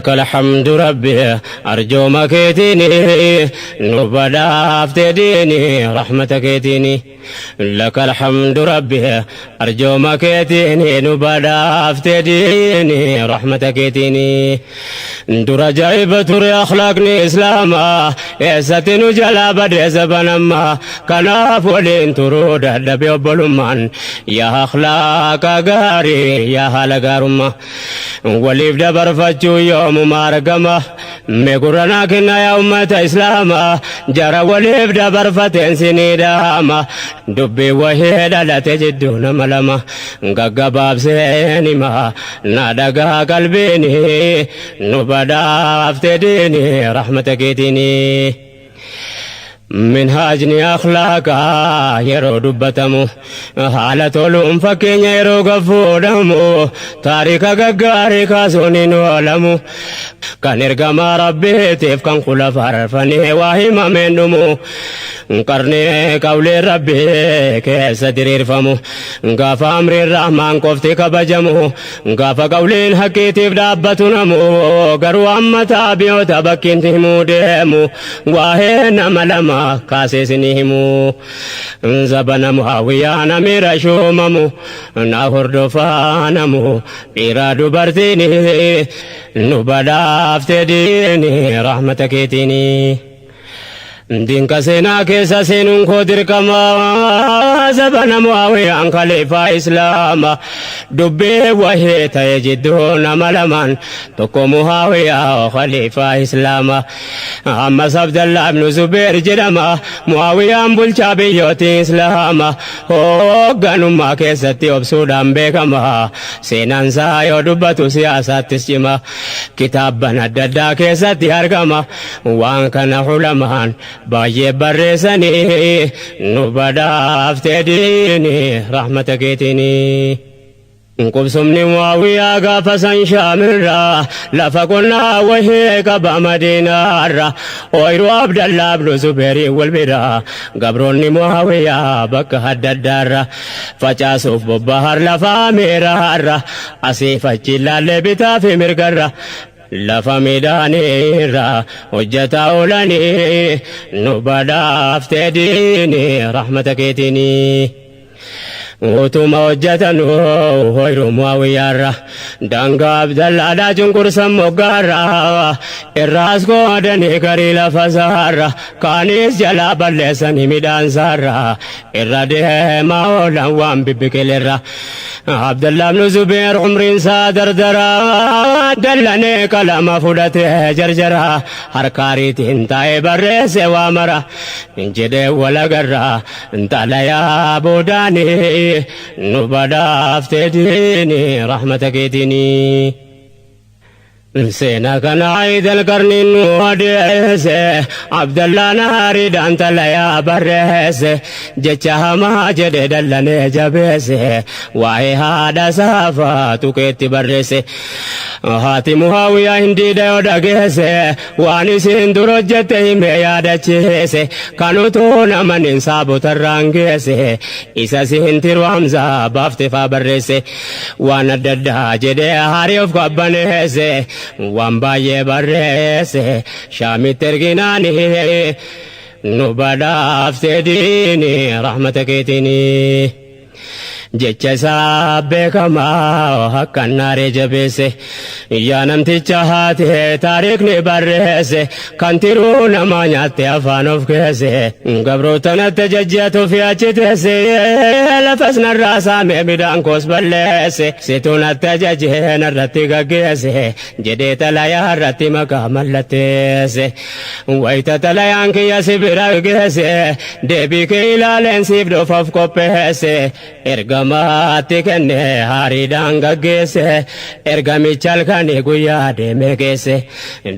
لك الحمد ربي أرجو مكيتني نبدا افتديني رحمتك يتيني لك الحمد ربي أرجو مكيتني نبدا افتديني رحمتك يتيني در جايب تر أخلاقني إسلاما يستن جلا بدي زبنما كناف ولين ترود دبي بلمان يا أخلاق غاري يا هالغارما وليف دبر فتشو يوم مارقما مقرنا كنا يا أمة إسلاما جرى وليف دبر فتن سنيداما دبي وهيدا لا تجدون ملما غقباب سينما نادقا قلبيني نبدا افتديني رحمتك يتيني من هاجني أخلاقا يرو دبتمو حالة لهم فكين يرو قفودمو تاريكا ققاري كاسونين ولمو كان إرقما ربي تفكن قل فارفني واهما من نمو قرني قولي ربي كيس درير فمو قاف أمر الرحمن كفتي كبجمو قاف قولين حكي تفدابتنمو قروا أمتا بيو تبكين تهمو ديمو واهنا ملما كاسسنيمو زبنا معاوية ميرا شوممو ناخر دفانمو إرادو برتيني نبدا افتديني رحمتك يتيني دينك سينا كيسا سينون خودر كما زبنا معاوية خليفة إسلام دبي وهي تيجدون ملمان تكو معاوية خليفة إسلام أما عبد الله بن زبير جرما معاوية بلچا بيوتي إسلام هوغانو ما كيستي وبسودان بكما سينان سايو دبتو سياسة تسجما كتابنا ددا كيستي هرقما وان كان علمان بايه برسني نبدا افتديني رحمتك يتيني قبسمني معاوية قافسا شامرا لفقنا وهي قبا مدينة ويرو عبد الله بن زبير والبدا قبروني معاوية بك هددار فجاسوف ببهر لفا ميرا أسيف الجلال بتا في مرقر لفا ميداني را وجتا أولاني نبدا افتديني رحمتك يتيني وتما وجتنو هيرو معاوية دانغا عبد الله دا جنكر سموغارا الراس کو دني كري لفزارا كانيس جلا بلسني ميدان سارا الرده ماولا وام ببكلرا عبد الله بن زبير عمرين صادر درا دلني كلام فودته جرجرا هركاري تنتاي برس وامرا انجد ولا غرا انتلا يا بوداني نبدا افتديني رحمتك يتيني سينا كان عيد القرن نوديس عبد الله نهاري دانت ليا برس جتها ما جد دلني جبس واي هذا سافاتو كيت برس هاتي معاوية هندي ديو داغيس واني سندرو جتي ميادچس كانو تو نمن انصابو ترانگيس إسا سهنتر وامزا بافتفا برس وانا ددا جدي هاري اوف قبنس وامبايه برس شامي ترغناني نبدا افتديني رحمتك يتيني جچسا بكما حقن نار جبسه يا نمتچا هاته تاريخ ني برس كنترو نمانيات افانوف كسه غبرو تنتججت في اچتسه لفسن الراس ميدان كوس بلس ستون تججه نرتي گگسه جديت لا يا رتي مكملتس ويت تليان كي سبرا گسه دبي كيلا لنسيف دو فف كوبسه ergamatti kenne hariidhaan gaggeesse ergamichal kan guyyaa deeme geesse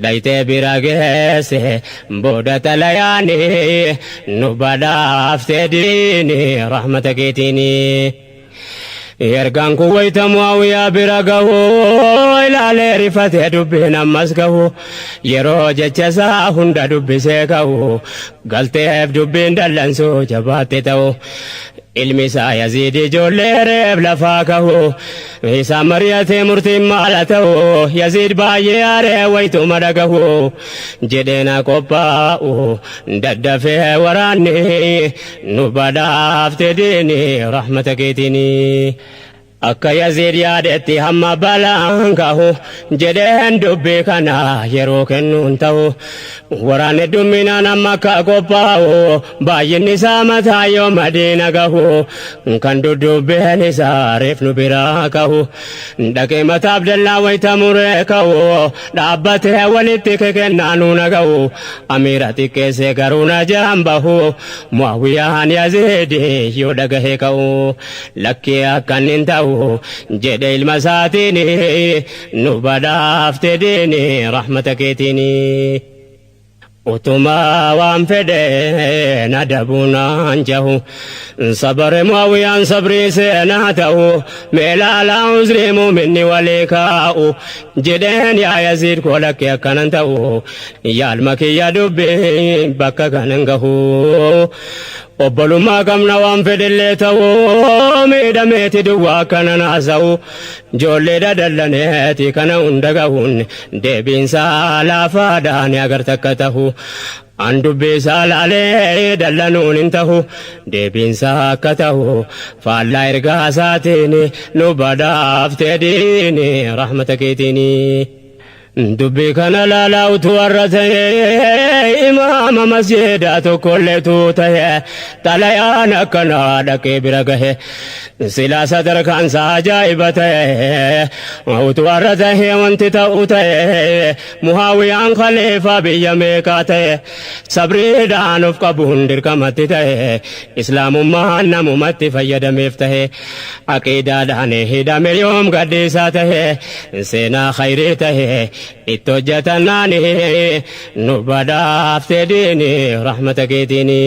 dhayite bira geesse booda talayaani nu badaaftee diini rahmata keetiini ergaan kun wayita Muawiyaa bira gahu ilaalee rifatee dubbiin ammas gahu yeroo jechasaa hunda dubbisee gahu galteef dubbiin dallansuu jabaatte ta'u ilmisa yazidi ijoollee reeb lafaa kahu isa mariyate murtiin maala ta'u yazid baay'ee aaree wayituma dhagahu jedheena qophaa'u daddafee waraanni nu badhaafte diini rahmata keetiini akka yazid yaadetti hamma balaan kahu jedheen dubbii kana yeroo kennuun ta'u waraanni dumminaan amma akka qophaa'u baay'inni isaa mataa yoo madiina gahu kan duddubbeen isaa reef nu biraa kahu dhaqee mataa abdallaa wayita muree kahu dhaabbatee walitti kekennaa nuuna gahu amiira xiqqeessee garuu na jaambahu muawiyaan yazidi yoo dhagahee ka'u lakkee akkan hin ta'u jedhe ilma isaatiini nu badhaafte diini rahmata keetiini utuma waan fedhe na dabuunaan jahu sabare muawiyaan sabrii seenaa ta'u meelaalaa uzrii muuminni walii kaa'u jedheen yaa yazid koo lakkee akkanan ta'u yaalma kiyya dubbii bakka kanan gahu obbolummaa qabna waan fedhillee ta'u miidhameeti duwwaa akkana naasa'u ijoollee dadallaneeti kana hunda gahuun deebiinsaa laafaadhaan agarta akka ta'u an dubbiisaa laalee dallanuun hin ta'u deebiinsaa akka ta'u faallaa ergaa isaatiin nu badhaafte diini rahmata keetiini dubbii kana laalaa utuu warra ta'e imaama masjidaa tokkolleetu ta'e xalayaan akkanaa dhaqee bira gahe silaa sadarkaan isaa ajaa'iba ta'e utuu warra ta'e wanti ta'u ta'e muhaawiyaan khaliifaa biyya meeqaa ta'e sabriidhaan of qabuun dirqamatti ta'e islaamummaan namumatti fayyadameef ta'e aqiidaadhaan hidhame yoom gaddiisaa ta'e seenaa khayrii ta'e itto hojjetanaani nu badhaafte diini rahmata keetiini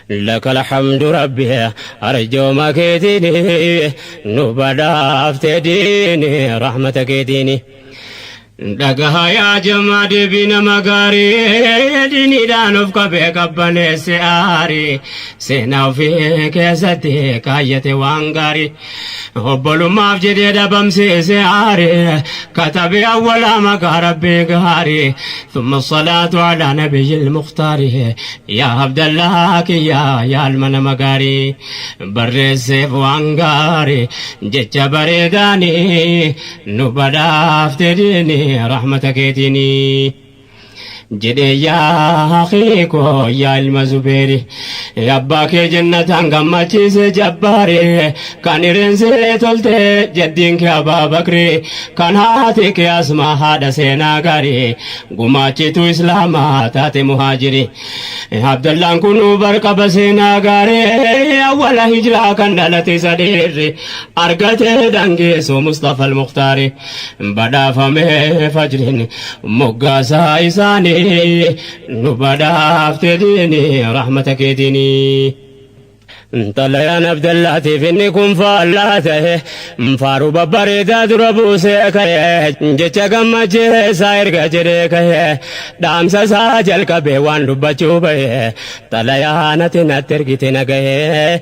لك الحمد ربي أرجو ما كيتيني نبدا ديني رحمتك ديني دغها يا جماد بن مغاري ديني دانوف كبه كبن سياري سيناو في كيستي كايته وانغاري وبلو ما فجدي دبم سياري كتب اول ما ربي غاري ثم الصلاة على نبي المختار يا عبد الله يا المن مغاري برسف وانغاري جچ بريداني نبدا ديني رحمتك ديني جدي يا أخيكو يا المزبيري يا باك جنة غمتي جباري كان رنزل تلت جدينك يا بكري كان هاتك يا اسما هذا سيناغاري غماتي تو اسلام تاتي مهاجري عبد الله كنو بركب سيناغاري اول هجرة كان دلتي صديري ارغت دنگي سو مصطفى المختاري بدا فمه فجرين مغاسا إساني نبدا ديني رحمتك ديني طلعنا عبد الله تفني كن فالاته فارو ببريدا دربو سيكه جچ گمچ ساير گجريكه دام ساجل كبه وان دبچوبه طلعنا تنترگتنا گه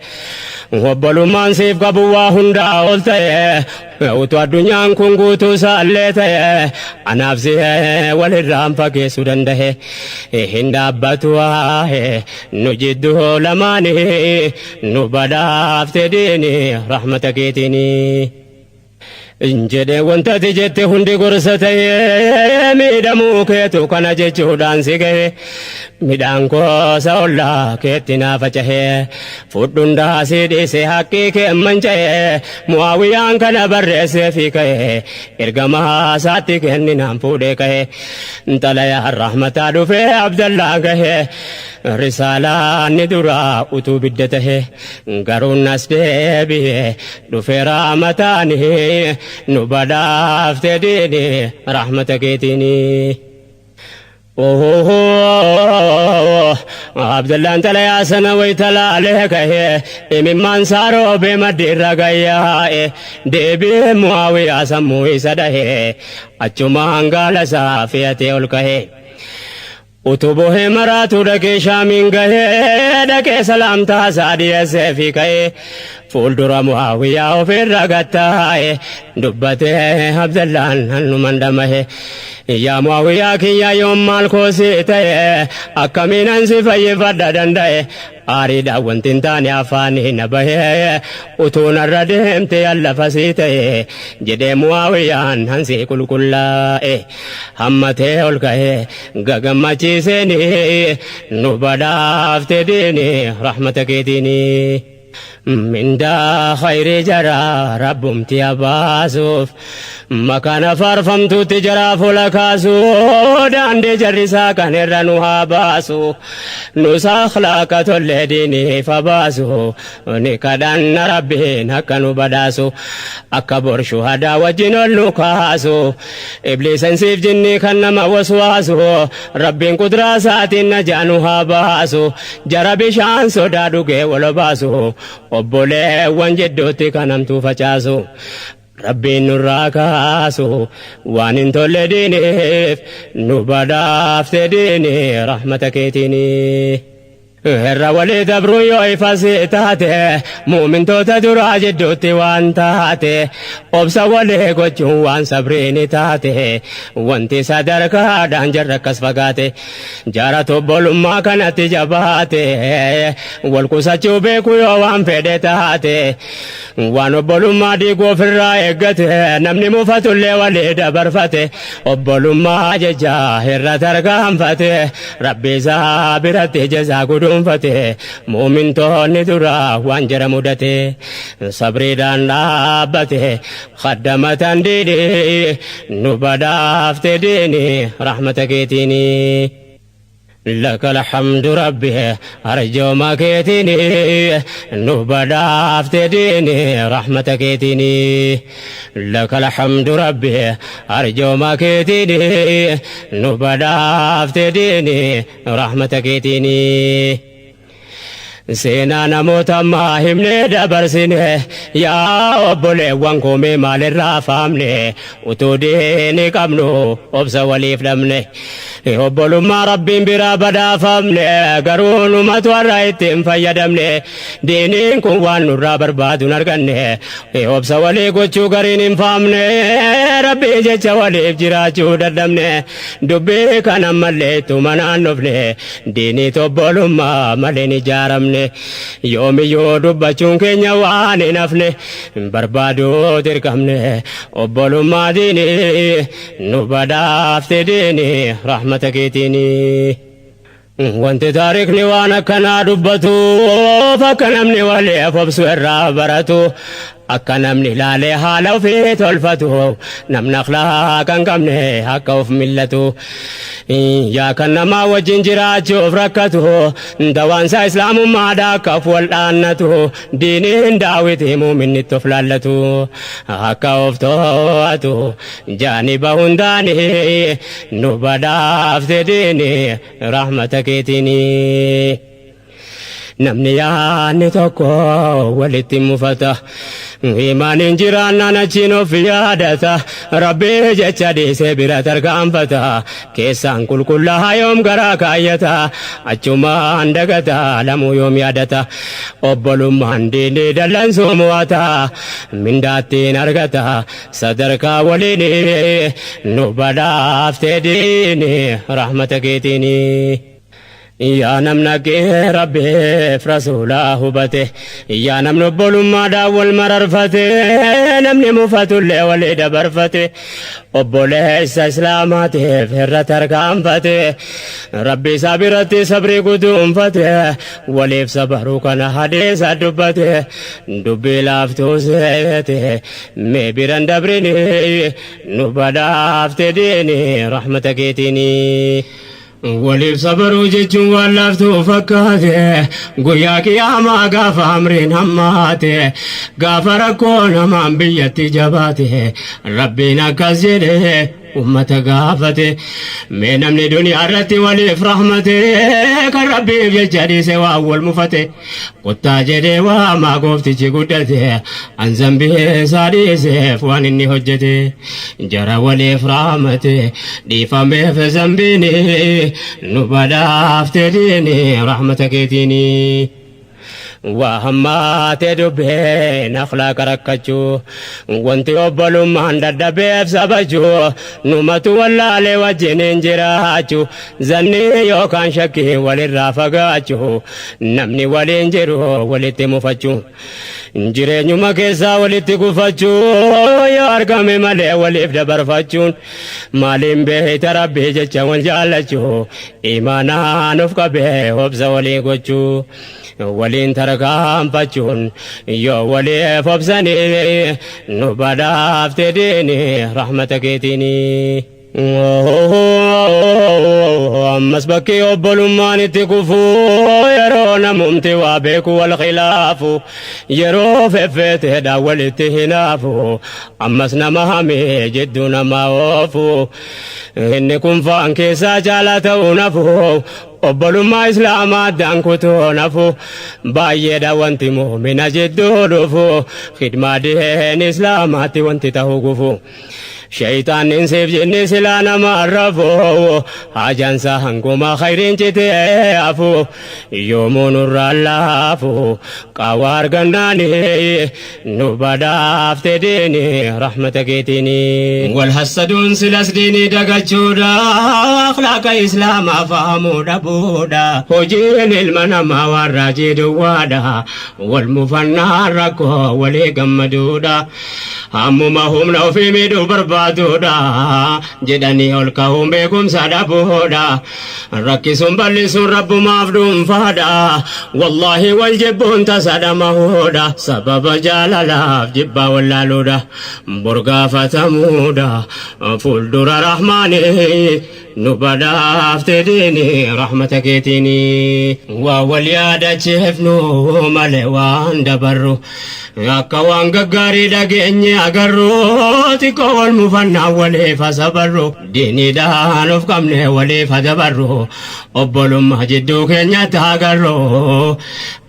وبلو مان سيف قبوا هندا اولته وتو الدنيا كنغوتو سالته انا نفسي ولرام فكي سودنده هندا بتوا نجدو لماني نبدا ديني رحمتك ديني انجدي وانت تجت هندي قرصتي ميدمو كيتو كان جيجو دانسيغي ميدان كو سولا كيتنا فجه فودون داسي دي سي حقي كمنجه معاويان كان برس فيك ارغما ساتي كن نام فودي كه انتلا يا الرحمه دفي عبد الله كه رسالة ندرا أتو بدته غارون ناس دبي دفي رحمتاني نبدا ديني رحمتك ديني عبد الله انت لا سنويت لا عليك من منصارو بمدير رغيا دبي معاوية سموي سده اچما انغال سافيته الكه utubuhe maratu dhaqee shaamiin gahee dhaqee salaamtaa isaa dhiyeessee fi ka'ee fuuldura Mu'aawiyaa ofirra gattaa'e dubbatee Abdallaan hannuman dhamahe yaa Mu'aawiyaa kiyya yoom maal koosii ta'e akkamiin ansi fayyifadha danda'e aariidhaan wanti hin taane afaanii na bahee utuu narra deemte allafasii ta'e jedhee Mu'aawiyaan hansi qulqullaa'e hammatee ol ka'ee gagammachiiseeni nu badhaafte diini rahmata keetiini. من دا خير جرى ربهم تياباسوف مكان فرفمتو تجرى فلكاسو داندي جرسا كان رنوها باسو نسا خلاقة الذين فباسو نكدان ربي نكنو بداسو أكبر شهدا وجن اللقاسو إبليس انسيف جني كنما وسواسو ربي قدرا ساتي نجانوها باسو جرى بشان سودادو كي ولباسو obboleewwan jedduutti kanamtu facaasu rabbiin nurraa kaasu waan hin tolle diiniif nu badhaafte diini rahmata keetiini. Herra walii dabruu yoo ifasii taate muumintoota duraa jidduutti waan taate obsa walii gochuun waan sabriini taate wanti sadarkaadhaan jarra akkas fagaate jaarata obbolummaa kanatti jabaate wal qusachuu beeku yoo waan fedhe taate waan obbolummaa diiguu ofirraa eeggate namni mufatullee walii dabarfate obbolummaa jecha irra tarkaanfate rabbi isaa biratti jazaa guddaa fate muumintoonni dura waan jara mudate sabriidhaan dhaabbate khaddamatan diini nu badhaafte diini rahmata keetiini. لك الحمد ربي أرجو ما كيتيني نبدا افتديني رحمتك كيتيني لك الحمد ربي أرجو ما كيتيني نبدا افتديني رحمتك كيتيني سينا نموت ما همني دبرسيني يا أبولي وانكومي مال الرافامني وتوديني كمنو أبسا وليف لمني أبولو ما ربين برا بدا فامني قرونو ما تورايتين فيدمني دينين كوان نرى بربادو نرغني أبسا ولي قوچو قرين فامني ربي جيچا وليف جراچو ددمني دبي كان مليتو منان نفني ديني تبولو ما مليني جارمني yoomi yoo dubbachuun keenya waan hin hafne barbaaduu dirqamne obbolummaa diini nu badhaafte diini rahmata keetiini. Wanti taariikni waan akkanaa dubbatu akka namni walii obsu irraa baratu akka namni ilaalee haala ofii tolfatu namni akhlaaqa hin qabne akka of millatu yaa kan namaa wajjin jiraachuuf rakkatu dawaansaa islaamummaadha akka of wal dhaannatu diiniin daawiti muuminnitti of laallatu akka of to'atu jaaniba hundaani nu badhaafte diini rahmata keetiini. namni yaanni tokko walitti mufata imaaniin jiraannaan achiin of yaadata rabbii jecha dhiisee bira tarkaanfata keessaan qulqullaa yoom garaa kaayyata achumaan dagata lamuu yoom yaadata obbolummaan diinii dallansuu mo'ata mindaattiin argata sadarkaa waliin nu badhaafte diini rahmata keetiini. يا نمنا كي ربي فرسولا هبته يا نمنا بولما دا والمرر فته نمني مفتو اللي ولي دبر فته وبولي اسلاماته فر تركام فته ربي صابرتي صبري قدوم فته وليف صبرو كان حديث دبته دبي لافتو سيته مبيران دبريني نبدا افتديني رحمتك يتيني وليف صبروا جيجون واللافتو فكاته قويا قياما قافا أمرين هماته قافا ركونا من بيتي جباته ربنا كزيده ummata gaafate mee namni duniyaa irratti waliif rahmate kan rabbiif jecha dhiise waa wal mufate kottaa jedhee waamaa gooftichi guddate an zambii isaa dhiiseef waan inni hojjete jara waliif rahmate dhiifameef zambiini nu badhaafte diini rahmata keetiini وهمات دبين أخلاق ركجو وانت يبلو من دبيب سبجو نمت ولا لوجنين جراجو زني يو كان شكي وللرافقاجو نمني ولينجرو ولتمفجو jireenyu makeessa walitti gufachuu yoo argame malee waliif dabarfachuun maaliin beeyta rabbii jecha wal jaallachuu imaanaan of qabee obsa walii gochuu waliin tarkaanfachuun yoo waliif obsanii nu badhaafte diini rahmata keetiini ammas bakkee obbolummaan itti kufuu yeroo namumti waa beeku wal khilaafu yeroo feffeeteedha walitti hinaafu ammas nama hamee jidduu nama oofu inni kun faan keessaa jaalaa ta'uu nafu obbolummaa islaamaa addaan kutuu nafu baay'eedha wanti muumina jidduu dhufu khidmaa diheen islaamaatti wanti ta'uu gufu شيطان انسيف جني سلانا معرفو حاجان ساهنكما خيرين جتيافو يومون الرالافو قوار قناني نبدا افتديني رحمتك يتيني والحسدون سلاس ديني دقجودا اخلاق اسلام فهمو دبودا وجين المنما والراجي دوادا والمفنى ركو ولي قمدودا همما هم لو في ميدو بربادودا جداني الكهم بكم سادبودا ركسون بلسون رب مافدون فادا والله والجبون تسادمهودا سبب جلالا جبا واللالودا برغا فتمودا فولدور رحماني نبدا افتديني رحمتك يتيني ووليادا تشفنو ملوان دبرو أكوان غغاري دغني أغرو تكو المفنى ولي فصبرو ديني دانوف كمني ولي فدبرو أبولو مجدو كنيا تاغرو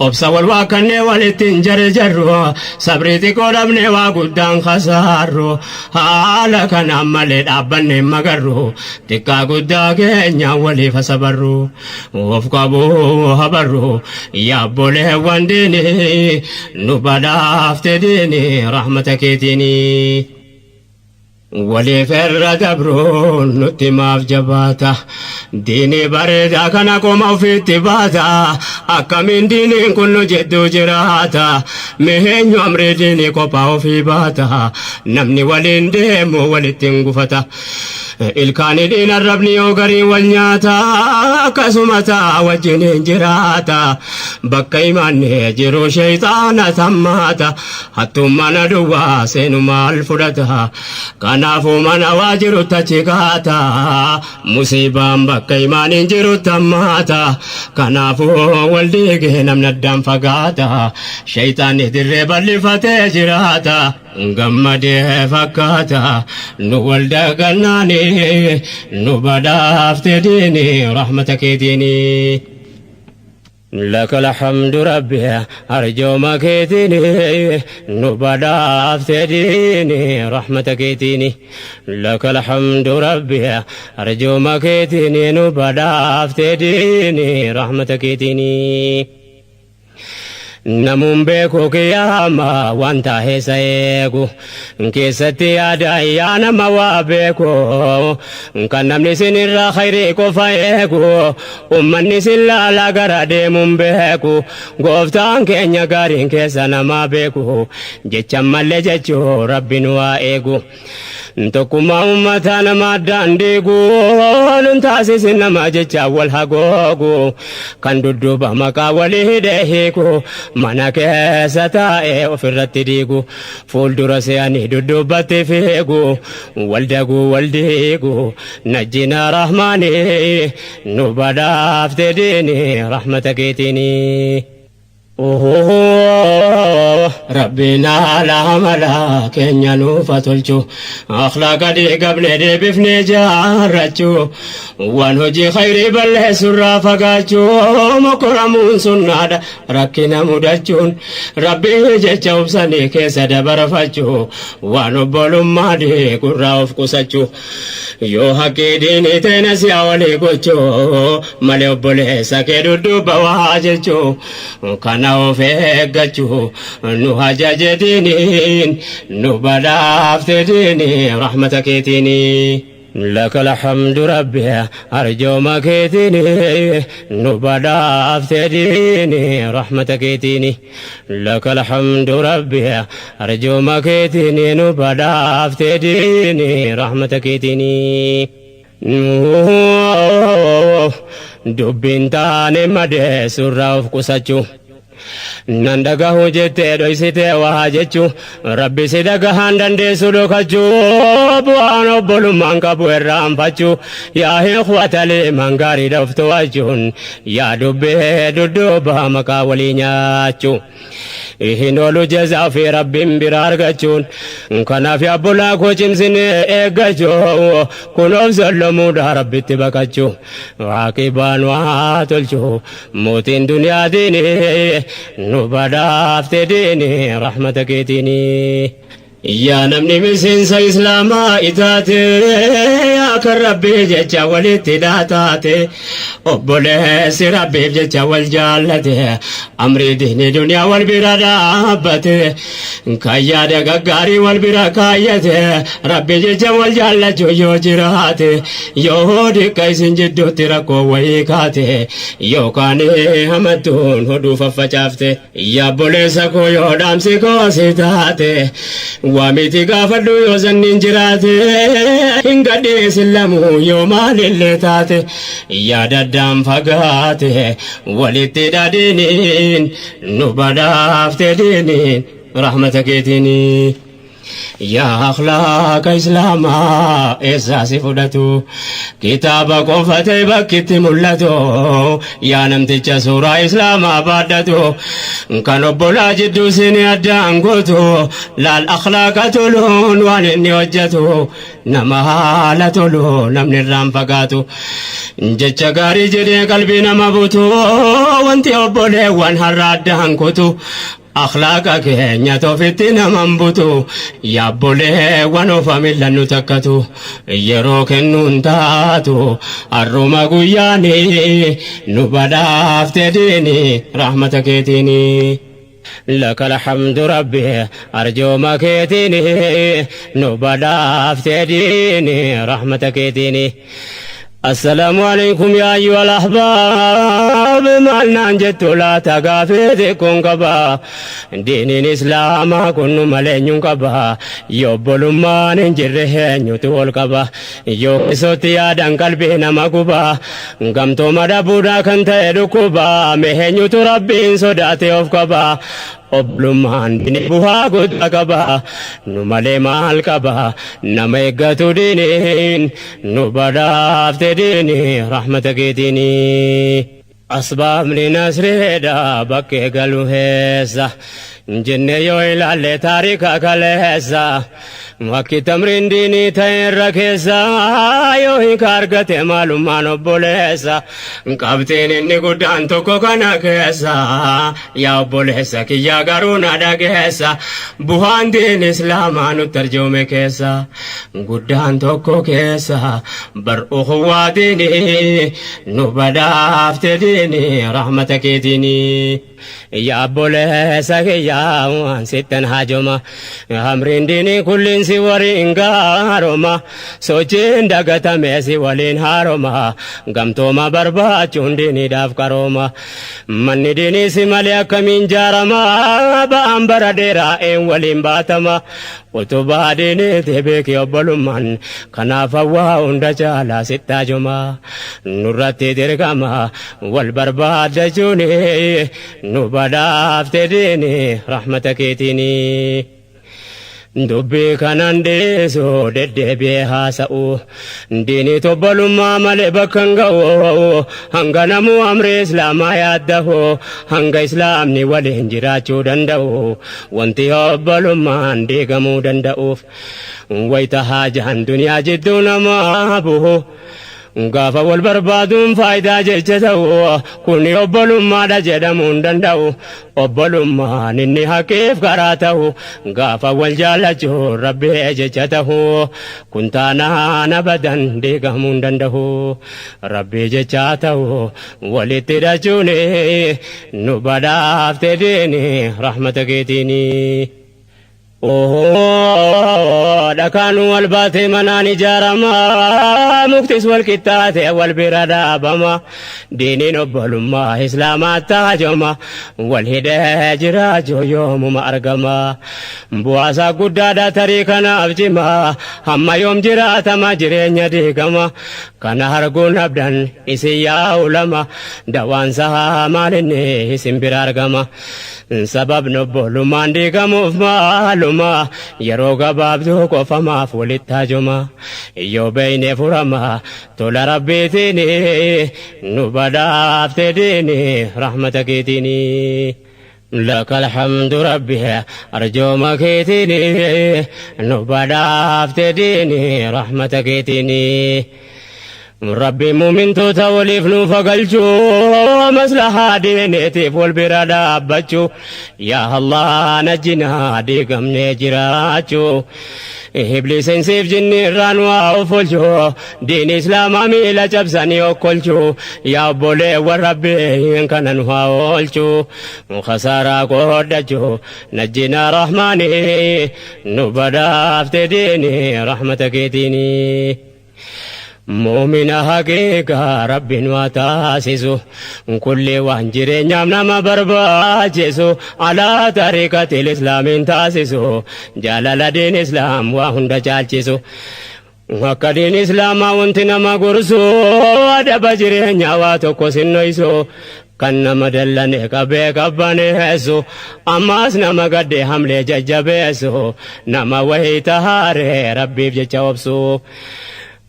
أبسا والواكني ولي تنجر جرو صبري تكو ربني واقودان خسارو حالا كان عمالي دابني مغرو تكا قودا كنيا ولي فصبرو وفقابو هبرو يا بولي وانديني نبدا افتديني رحمتك يتيني ولي فر دبرون نتماف جباتا ديني بردا كان قوم في اتباتا أكمن ديني كل جدو جراتا مهن يمر ديني قباو في باتا نمني ولين ديمو ولتنقفتا الكاني دين الربني وقري والنياتا كسمتا وجنين جراتا بكي من يجرو شيطانا ثماتا حتو من دوا سينو مال فرتا كنافو من واجرو تچكاتا مصيبان بكي من يجرو تماتا كنافو والديك نمنا الدم فقاتا شيطان يدر بالفتي جراتا غمدي فكاتا نولد قناني نبدا افتديني رحمتك يديني لك الحمد ربي أرجو مكيتيني نبدا افتديني رحمتك يديني لك الحمد ربي أرجو مكيتيني نبدا افتديني رحمتك يديني namun beeku kiyama wanta heesa eegu keessatti yaada yaa nama waa beeku kan namni sinirra khayrii qofa eegu ummanni sin laala gara deemuun beeku gooftaan keenya gaariin keessa nama beeku jecha malee jechuu rabbiin waa eegu tokkummaa ummataa nama addaan diigu nun taasisin nama jecha wal hagoogu kan dudduuba maqaa walii hidhee hiiku mana keessa taa'ee ofirratti diigu fuuldura se'anii dudduubatti fiigu waldagu waldiigu najjina rahmaani nu badhaafte diini rahmata keetiini ربنا لا ملاك ينو فتلجو أخلاق دي قبل دي بفني جارجو وانهجي خيري بل سرا فقاجو مكرمون سنادا ركنا مدجون ربي جيجو بساني كيسا دبر فجو وانبولو مادي قراف قسجو yoo haqqii diinii ta'e na si awwalii gochuu malee obboleessa kee dudduuba waa jechuu kana of eeggachuu nu hajaje diiniin nu badhaafte diinii rahmata keetiinii. لك الحمد ربي أرجو مكيتني نبدا أفتديني رحمتك يتيني لك الحمد ربي أرجو مكيتني نبدا أفتديني رحمتك يتيني دبين تاني مدي سراف قسجو nandagahu jette doysite waa jechu rabbi si dagahan dandeessu dhokachuu bu'aan obbolummaan qabu irraanfachuu yaa ikhwatalee mangaarii dhoftu wachuun yaa dubbee dudduuba maqaa walii nyaachuu hin oolu jazaa fi rabbiin bira argachuun kanaaf abbolaa koo cimsine eeggachuu kunoof sollomuudha rabbitti baqachuu waaqibaan waa tolchuu mootiin duniyaa diinii نبدا افتديني رحمتك يتيني يا نمني مسنس إسلاما إتاتي يا كربي جيجا والاتداتاتي أبوليس ربي جيجا والجالتي أمري دهني دنيا والبرادابتي كايا دقاقاري والبراكايتي ربي جيجا والجالة يو جراتي يو دي كيسن جدو تركو ويكاتي يو كاني همتون هدو ففجافتي يا بوليسكو يو دامسكو سيتاتي واميتي قافدو يوزن جراتي انقدي سلمو يومان اللي تاتي يا ددام فقاتي ولتدادينين نبدا افتدينين رحمتك يتيني يا أخلاق إسلاما إساسي فدتو كتابا قفتي بكت ملتو يا نمتج سورة إسلاما بادتو كانوا بلا جدو سيني أدانقوتو لا الأخلاق تلون وانني وجتو نما تلون نمني الرنفقاتو جتش غاري جدي قلبي نمبوتو وانتي أبولي وانهر أدانقوتو أخلاقك نياتو فتنا منبوتو يا بولي وانو فاميلا نتكتو يروك ننتاتو الروما قياني نبدا افتديني رحمتك يتيني لك الحمد ربي أرجو مكيتيني نبدا افتديني رحمتك يتيني السلام عليكم يا أيها الأحباب مالنا نجت لا تغافيتكم كبا دين الإسلام كن ملين كبا يوبل ما ننجره نيوتول كبا يو سوتي آدان قلبي نما كبا غمتو مدى بودا كنت يدكبا مهنيو تربين صداتي of كبا oblumaan bini buhaa guddaa qaba nu malee maal qaba nama eeggatu diiniin nu badhaafte diini rahmata keetiini asbaabni nasreedha bakkee galu heessa jenne yoo ilaalle taarika kaleessa wakki tamriin diinii ta'e irra keessa yoo hiika argate maalummaan obboleessa qabxiin inni guddaan tokko kana keessa yaa obboleessa kiyyaa garuu na dhageessa bu'aan diin islaamaa nutti arjoome keessa guddaan tokko keessa bar ukhuwaa diinii nu badhaafte diinii rahmata keetiinii yaa obboleessa kiyyaa waan sittan haajoma amriin diinii kulliin si waliin gaaroma sochiin dagatame si waliin haaroma gamtooma barbaachuun diiniidhaaf karooma manni diinii si malee akkamiin jaarama ba'aan bara dheeraa een waliin baatama utubaa diiniiti beeki obbolummaan kanaaf hawaa hunda caalaa sittaajoma nurratti dirqama wal barbaadachuuni nu badhaafte diini rahmata keetiini dubbii kanaan deesoo deddeebi'ee haasa'u diinii tobbalummaa malee bakka hin ga'u hanga namuu amri islaamaa yaaddahu hanga islaamni waliin jiraachuu danda'u wanti obbalummaan diigamuu danda'uuf wayita haajaan duniyaa jidduu namaa buhu gaafa wal barbaaduun faayidaa jecha ta'u kun obbolummaadha jedhamuu hin danda'u obbolummaan inni haqeef karaa ta'u gaafa wal jaallachuun rabbee jecha ta'u kun taanaan abadan diigamuu hin danda'u rabbee jecha ta'u walitti hidhachuun nu badhaafte diini rahmata keetiini. dhakaan wal baatee manaan ijaaramaa muktis wal qixxaatee wal bira dhaabama diiniin obbolummaa islaamaa taajoma wal hidhee jiraachuu yoomuma argama bu'aasaa guddaadha tarii kanaaf cima hamma yoom jiraatama jireenya diigama kana arguun abdan isin yaa ulama dawaansaa maalinni isin bira argama sababni obbolummaan diigamuuf maaluma yeroo gabaabduu qofamaaf walitti haajoma yoo beeyne furama tola rabbiitiin nu badhaafte diini rahmata keetiini. لك الحمد ربي أرجو مكيتني نبدا افتديني رحمتك كيتني ربي مؤمن توليف نفقلشو مصلحة دينيتي فول برادة أبتشو يا الله نجنا ديكم نجراتشو إبليس سيف جني رانوا وفلشو دين إسلام أميلة جبساني وكلشو يا بولي وربي إن كان نفاولشو مخسارة قردشو نجنا رحماني نبدا افتديني رحمتك ديني مؤمن حقيقة رب وتاسسه كل وانجر نعمنا ما برباجسه على طريقة الإسلام تاسسه جلال دين إسلام وهند جالجسه وكدين إسلام وانتنا ما قرسو أدب جرين يواتو كسنويسو كان مدلني كبه كبانيسو أماس نما قد حمله ججبسو نما وهي تهاري ربي بجوابسو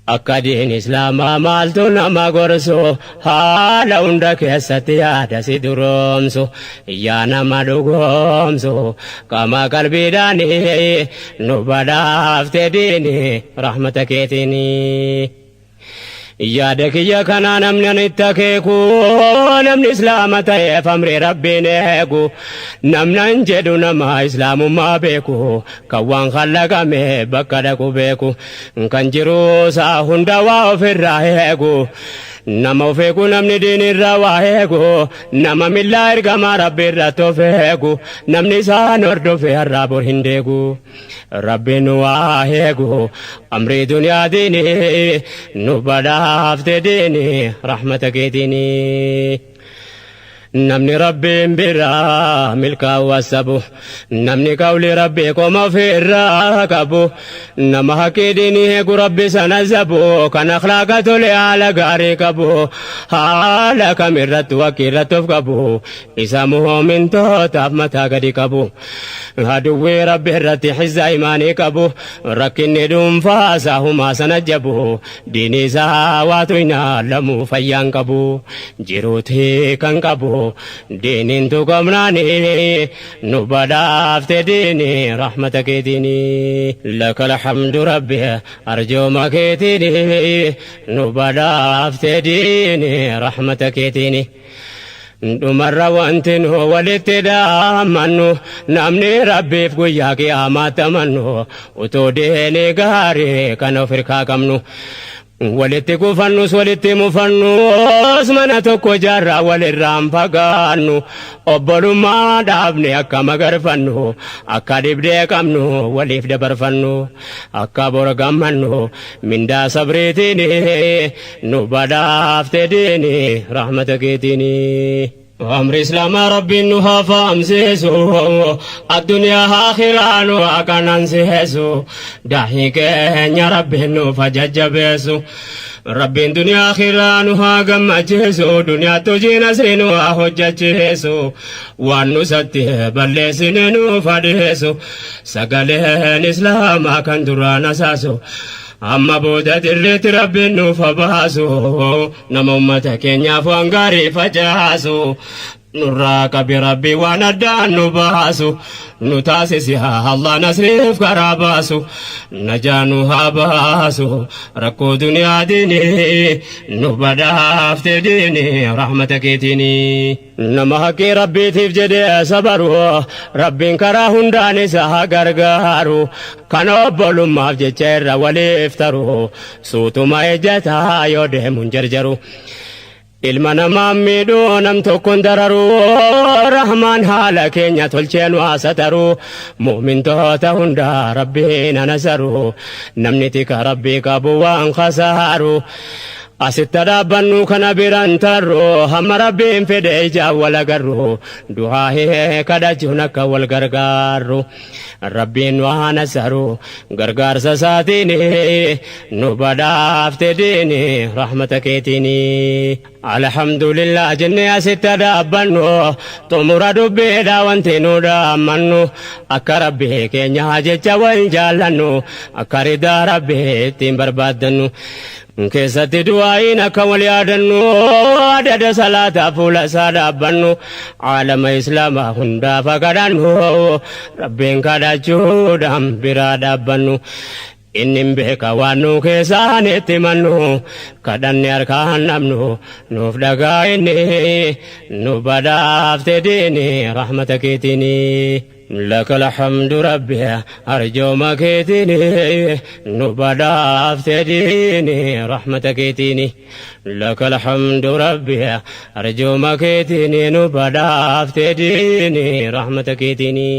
أكادين إسلام مالتو نما غرسو حالا هندا كيستي آدا سيدرومسو يا نما دوغومسو كما قلبي داني نبدا افتديني رحمتك كيتيني يادك يا كنا نمن نتكيكو نمن إسلام تيف أمر ربي نيكو نمن نجدو نما إسلام ما بيكو كوان خلق مي بكدكو بيكو كنجرو ساهن دواو في الرايكو نما فيكو نمن دين الروايكو نما ملا إرقما ربي راتو فيكو نمن سان وردو في الرابور هنديكو ربي نواهيكو أمري دنيا ديني نبدا افتديني رحمتك ديني نمني ربي برا ملكا وسبو نمني قولي ربي كما في الراكبو نما حكي ديني ربي سنزبو كان اخلاقة لي على غاريكبو حالا كميرت وكيرت فكبو إسامه من توتاب متى قديكبو هدوي ربي رتي حز إيماني كبو ركني دوم فاساه ما سنجبو ديني ساواتوينا لمو فيان كبو جيروتي كان كبو دين تو قمناني نبدا افتديني رحمتك ديني لك الحمد ربي أرجو مكيتني نبدا افتديني رحمتك ديني دمر وانتن هو الاتدامن نمني ربي في قياك آمات منه وتوديني غاري كانوا فرقا كمنو walitti kufannus walitti mufannus mana tokko jaarraa walirraan fagaannu obbolummaa dhaabne akka magarfannu akka dhibdee qabnu waliif dabarfannu akka bora gammannu mindaa sabriitiin nu badhaafte diini rahmata keetiini. أمر إسلام ربي نها فامسيسو الدنيا آخران وأكنان سيسو داهيك يا ربي نو فججبسو ربين دنيا خيرانها قم جيسو دنيا تجي نسرينها حجة جيسو وانو ستيه بلسنينو فديسو سقالين إسلاما كان دران أساسو أما بودا تريت ربي نوفا باسو نما أمتا كينيا فوانغاري فجاسو نراك بربي وندان نباسو نتاسسها الله نسرف كراباسو نجانوها باسو ركو دنيا ديني نبدا افتديني رحمتك تيني نما حقي ربي تفجد صبرو ربي كراهن داني سها غرغارو كانوا بولو مافجي چر ولي افترو سوتو ما اجتا يوده منجرجرو ilma namaa miidhuu nam tokkoon dararuu rahmaan haala keenya tolcheen waa sataruu mu'mintoota hundaa rabbiin anasaru namni tika rabbii qabu waan khasaaru asitti dhaabbannu kana biraan tarru hamma rabbiin fedhe ijaa wal agarru du'aa kadhachuun akka wal gargaaru rabbiin waan asaru gargaarsa isaatiin nu badhaafte diini rahmata keetiini alhamdulillah jennee asitti dhaabbannu xumura dubbiidha wanti nu dhaammannu akka rabbii keenya jecha wal jaallannu akka ridaa rabbii ittiin barbaaddannu keessatti du'aayin akka wal yaadannu adada salaataa fuula isaa dhaabbannu aalama islaamaa hundaaf kadhannu rabbiin kadhachuudhaan biraa dhaabbannu innin beeka waan nu keessaan itti mannu kadhanne harkaan namnu nuuf dhagaa inni nu badhaafte diini rahmata keetiini لك الحمد ربي أرجو مكيتني نبدا افتديني رحمتك تيني لك الحمد ربي أرجو مكيتني نبدا افتديني رحمتك تيني